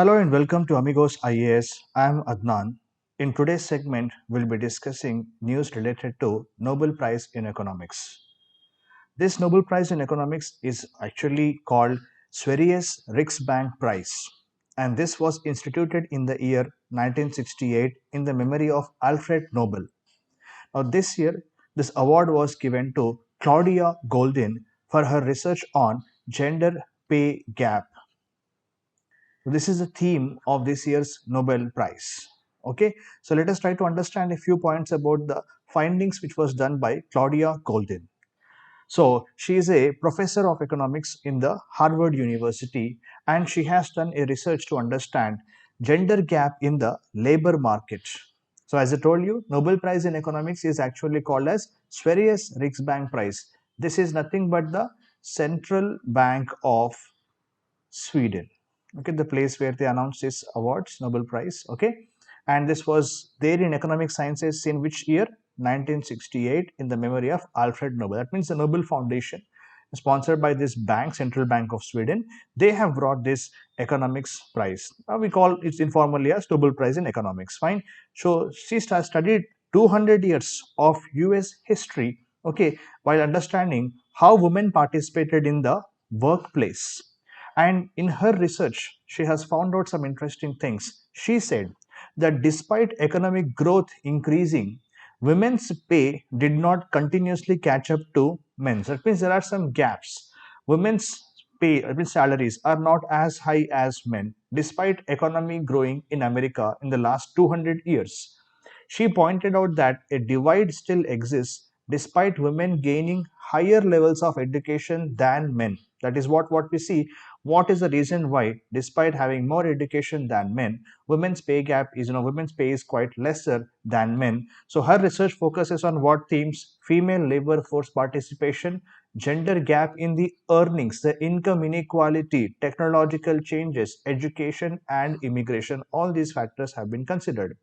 Hello and welcome to Amigos IAS. I am Adnan. In today's segment, we'll be discussing news related to Nobel Prize in Economics. This Nobel Prize in Economics is actually called Sveriges Riksbank Prize, and this was instituted in the year 1968 in the memory of Alfred Nobel. Now, this year, this award was given to Claudia Goldin for her research on gender pay gap. This is the theme of this year's Nobel Prize. Okay, so let us try to understand a few points about the findings which was done by Claudia Goldin. So she is a professor of economics in the Harvard University, and she has done a research to understand gender gap in the labor market. So as I told you, Nobel Prize in Economics is actually called as Sveriges Riksbank Prize. This is nothing but the central bank of Sweden. Okay, the place where they announced this awards, Nobel Prize. Okay, and this was there in economic sciences in which year? 1968, in the memory of Alfred Nobel. That means the Nobel Foundation, sponsored by this bank, Central Bank of Sweden, they have brought this economics prize. We call it informally as Nobel Prize in Economics. Fine. So she studied 200 years of US history, okay, while understanding how women participated in the workplace. And in her research, she has found out some interesting things. She said that despite economic growth increasing, women's pay did not continuously catch up to men's. That means there are some gaps. Women's pay, I mean salaries, are not as high as men, despite economy growing in America in the last 200 years. She pointed out that a divide still exists despite women gaining higher levels of education than men. That is what we see. What is the reason why, despite having more education than men, women's pay gap is, women's pay is quite lesser than men? So her research focuses on what themes: female labor force participation, gender gap in the earnings, the income inequality, technological changes, education, and immigration. All these factors have been considered.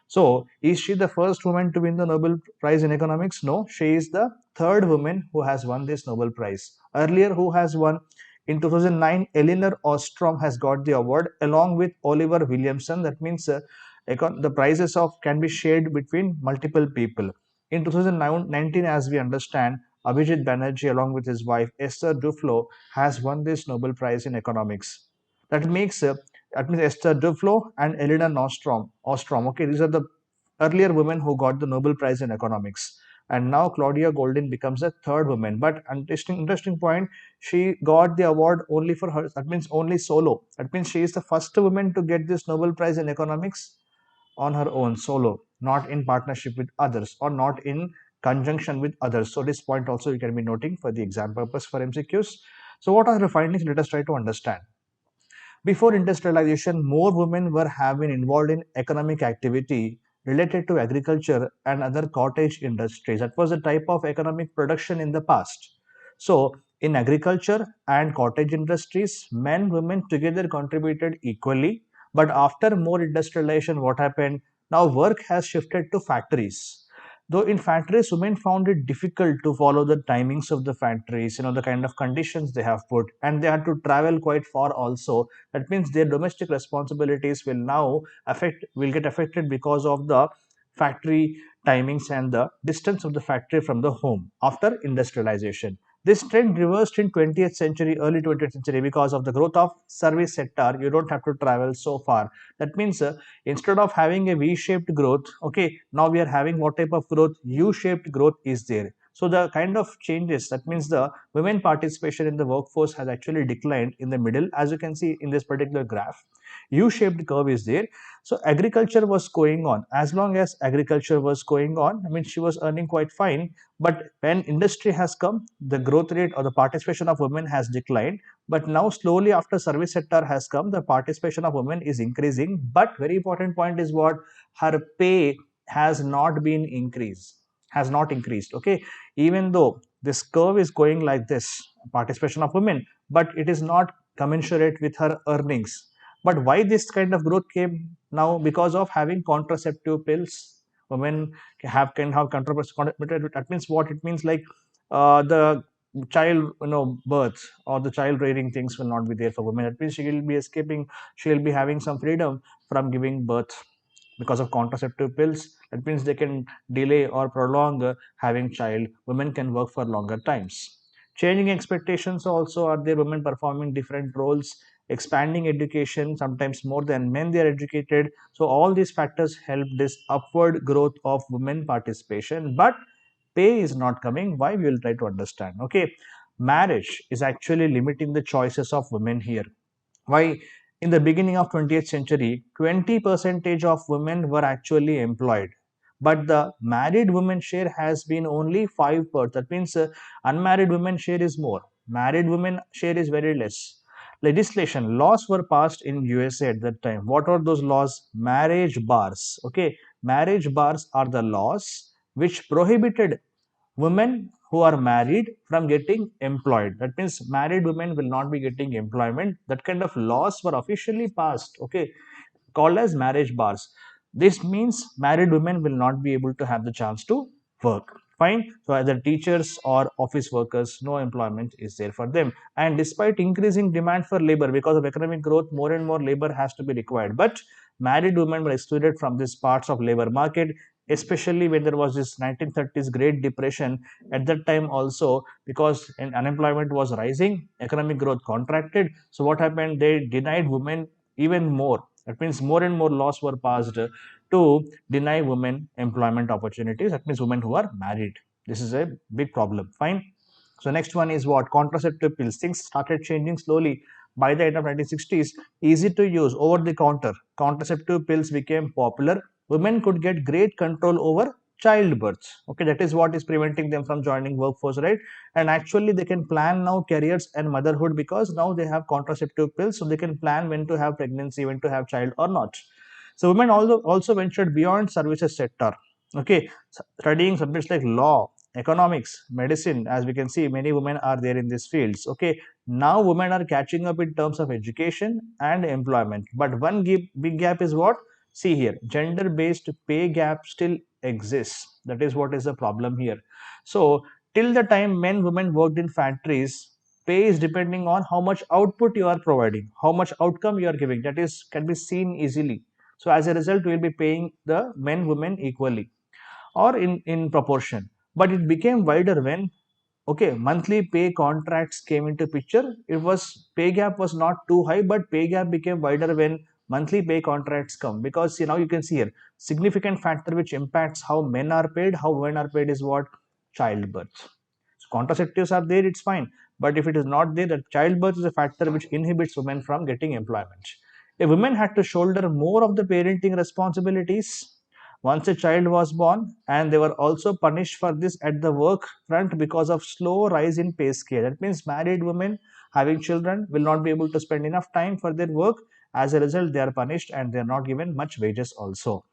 So, is she the first woman to win the Nobel Prize in Economics? No, she is the third woman who has won this Nobel Prize. Earlier, who has won? In 2009, Elinor Ostrom has got the award along with Oliver Williamson. That means the prizes of can be shared between multiple people. In 2019, as we understand, Abhijit Banerjee along with his wife Esther Duflo has won this Nobel Prize in Economics. That means Esther Duflo and Elena Nostrom. Ostrom. Okay, these are the earlier women who got the Nobel Prize in Economics. And now Claudia Goldin becomes the third woman. But interesting point, she got the award only for her. That means only solo. That means she is the first woman to get this Nobel Prize in Economics on her own, solo, not in partnership with others or not in conjunction with others. So this point also you can be noting for the exam purpose for MCQs. So what are the findings? Let us try to understand. Before industrialization, more women were have been involved in economic activity related to agriculture and other cottage industries. That was a type of economic production in the past. So, in agriculture and cottage industries, men women together contributed equally. But after more industrialization, what happened? Now work has shifted to factories. Though in factories, women found it difficult to follow the timings of the factories, the kind of conditions they have put, and they had to travel quite far also. That means their domestic responsibilities will now will get affected because of the factory timings and the distance of the factory from the home after industrialization. This trend reversed in 20th century, early 20th century, because of the growth of service sector. You don't have to travel so far. That means instead of having a V-shaped growth, okay, now we are having what type of growth? U-shaped growth is there. So the kind of changes, that means the women participation in the workforce has actually declined in the middle, as you can see in this particular graph. U-shaped curve is there. So agriculture was going on. As long as agriculture was going on, I mean, she was earning quite fine. But when industry has come, the growth rate or the participation of women has declined. But now slowly after service sector has come, the participation of women is increasing. But very important point is what? Her pay has not been increased, has not increased. Okay, even though this curve is going like this, participation of women, but it is not commensurate with her earnings. But why this kind of growth came now? Because of having contraceptive pills. Women can have contraceptive. That means what it means, like the child birth or the child rearing things will not be there for women. That means she will be escaping, she will be having some freedom from giving birth because of contraceptive pills. That means they can delay or prolong having child. Women can work for longer times. Changing expectations also are there, women performing different roles, expanding education, sometimes more than men they are educated. So all these factors help this upward growth of women participation. But pay is not coming. Why? We will try to understand. Okay, marriage is actually limiting the choices of women here. Why? In the beginning of 20th century, 20 percentage of women were actually employed, but the married women share has been only 5%. That means unmarried women share is more, married women share is very less. Legislation, laws were passed in USA at that time. What are those laws? Marriage bars. Okay, marriage bars are the laws which prohibited women who are married from getting employed. That means married women will not be getting employment. That kind of laws were officially passed, okay, called as marriage bars. This means married women will not be able to have the chance to work. Fine. So either teachers or office workers, no employment is there for them. And despite increasing demand for labor because of economic growth, more and more labor has to be required. But married women were excluded from these parts of labor market, especially when there was this 1930s Great Depression. At that time also, because unemployment was rising, economic growth contracted. So what happened? They denied women even more. That means more and more laws were passed to deny women employment opportunities. That means women who are married. This is a big problem. Fine. So next one is what? Contraceptive pills. Things started changing slowly. By the end of 1960s, easy to use, over the counter contraceptive pills became popular. Women could get great control over childbirth. Okay, that is what is preventing them from joining workforce, right? And actually they can plan now careers and motherhood because now they have contraceptive pills, so they can plan when to have pregnancy, when to have child or not. So women also ventured beyond services sector. Okay, studying subjects like law, economics, medicine. As we can see, many women are there in these fields. Okay, now women are catching up in terms of education and employment. But one big gap is what? See here, gender based pay gap still exists. That is what is the problem here. So till the time men women worked in factories, pay is depending on how much output you are providing, how much outcome you are giving. That is can be seen easily. So as a result, we will be paying the men women equally or in proportion. But it became wider when, okay, monthly pay contracts came into picture. It was pay gap was not too high, but pay gap became wider when monthly pay contracts come, because now you can see here significant factor which impacts how men are paid, how women are paid is what? Childbirth. So contraceptives are there, it's fine, but if it is not there, that childbirth is a factor which inhibits women from getting employment. A woman had to shoulder more of the parenting responsibilities once a child was born, and they were also punished for this at the work front because of slow rise in pay scale. That means married women having children will not be able to spend enough time for their work. As a result, they are punished and they are not given much wages also.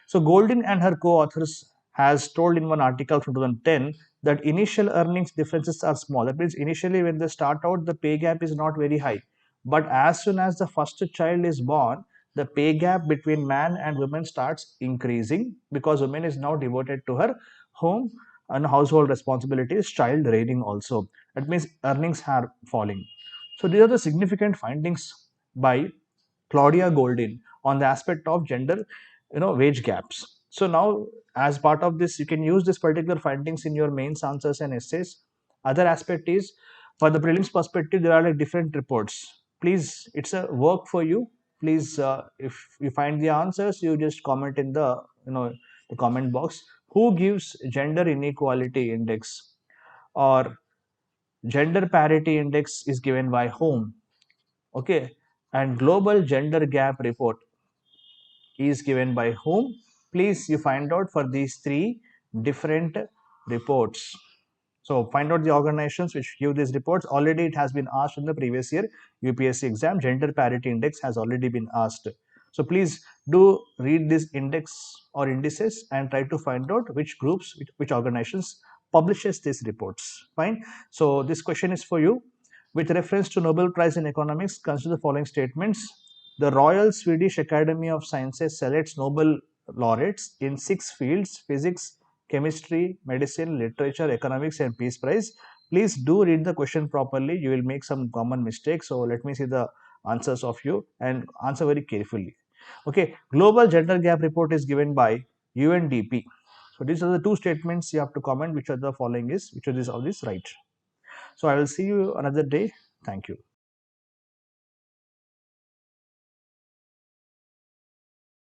So Goldin and her co-authors has told in one article from 2010 that initial earnings differences are small. That means initially when they start out, the pay gap is not very high. But as soon as the first child is born, the pay gap between man and woman starts increasing because woman is now devoted to her home and household responsibilities, child rearing also. That means earnings are falling. So these are the significant findings by Claudia Goldin on the aspect of gender, wage gaps. So now, as part of this, you can use this particular findings in your mains answers and essays. Other aspect is, for the prelims perspective, there are like different reports. Please, it's a work for you. Please, if you find the answers, you just comment in the the comment box. Who gives gender inequality index, or gender parity index is given by whom? Okay, and global gender gap report is given by whom? Please you find out for these three different reports. So find out the organizations which give these reports. Already it has been asked in the previous year UPSC exam. Gender parity index has already been asked. So please do read this index or indices and try to find out which groups, which organizations publishes these reports. Fine. So this question is for you. With reference to Nobel Prize in Economics, consider the following statements. The Royal Swedish Academy of Sciences selects Nobel laureates in 6 fields: physics, chemistry, medicine, literature, economics, and peace prize Please do read the question properly. You will make some common mistakes. So let me see the answers of you and answer very carefully. Okay, global gender gap report is given by UNDP. So these are the two statements you have to comment which are the following is which of this right. So I will see you another day. Thank you.